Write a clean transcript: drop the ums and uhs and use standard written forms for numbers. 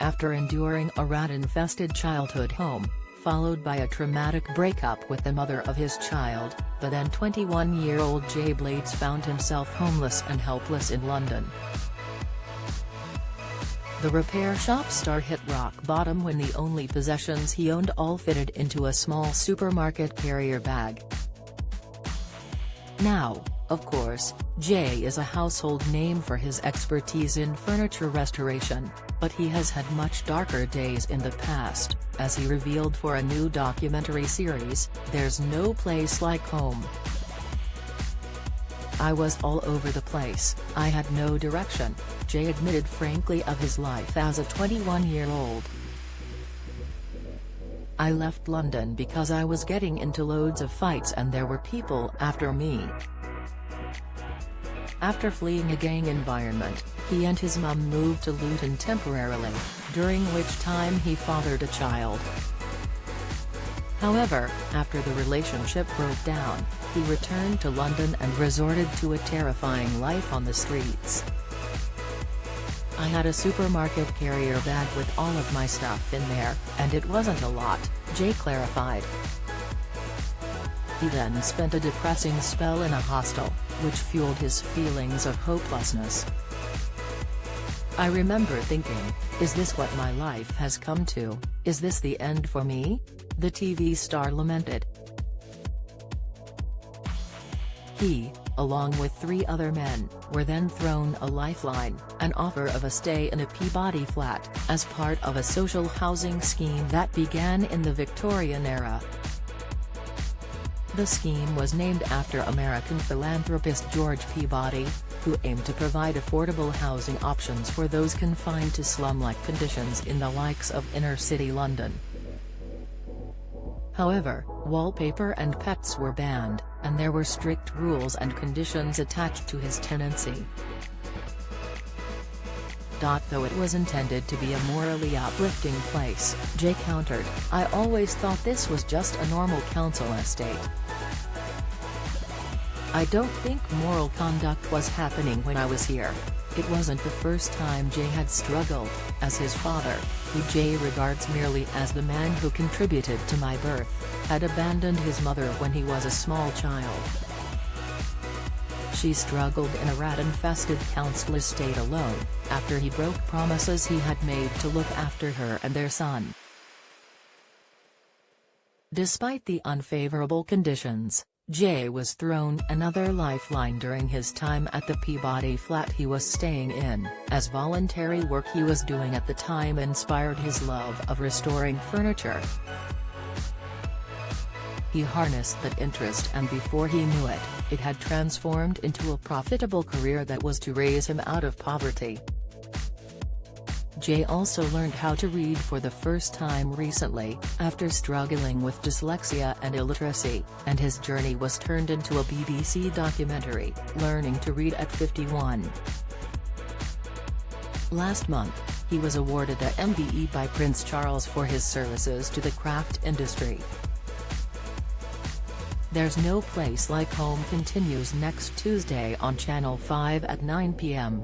after enduring a rat-infested childhood home, followed by a traumatic breakup with the mother of his child. The then 21-year-old Jay Blades found himself homeless and helpless in London. The repair shop star hit rock bottom when the only possessions he owned all fitted into a small supermarket carrier bag. Now, of course, Jay is a household name for his expertise in furniture restoration, but he has had much darker days in the past, as he revealed for a new documentary series, There's No Place Like Home. "I was all over the place, I had no direction," Jay admitted frankly of his life as a 21-year-old. "I left London because I was getting into loads of fights and there were people after me." After fleeing a gang environment, he and his mum moved to Luton temporarily, during which time he fathered a child. However, after the relationship broke down, he returned to London and resorted to a terrifying life on the streets. "I had a supermarket carrier bag with all of my stuff in there, and it wasn't a lot," Jay clarified. He then spent a depressing spell in a hostel, which fueled his feelings of hopelessness. "I remember thinking, is this what my life has come to, is this the end for me?" the TV star lamented. He, along with 3 other men, were then thrown a lifeline, an offer of a stay in a Peabody flat, as part of a social housing scheme that began in the Victorian era. The scheme was named after American philanthropist George Peabody, who aimed to provide affordable housing options for those confined to slum-like conditions in the likes of inner-city London. However, wallpaper and pets were banned, and there were strict rules and conditions attached to his tenancy. Though it was intended to be a morally uplifting place, Jay countered, "I always thought this was just a normal council estate. I don't think moral conduct was happening when I was here." It wasn't the first time Jay had struggled, as his father, who Jay regards merely as the man who contributed to my birth, had abandoned his mother when he was a small child. She struggled in a rat-infested council estate alone, after he broke promises he had made to look after her and their son. Despite the unfavorable conditions, Jay was thrown another lifeline during his time at the Peabody flat he was staying in, as voluntary work he was doing at the time inspired his love of restoring furniture. He harnessed that interest, and before he knew it, it had transformed into a profitable career that was to raise him out of poverty. Jay also learned how to read for the first time recently, after struggling with dyslexia and illiteracy, and his journey was turned into a BBC documentary, Learning to Read at 51. Last month, he was awarded a MBE by Prince Charles for his services to the craft industry. There's No Place Like Home continues next Tuesday on Channel 5 at 9 p.m.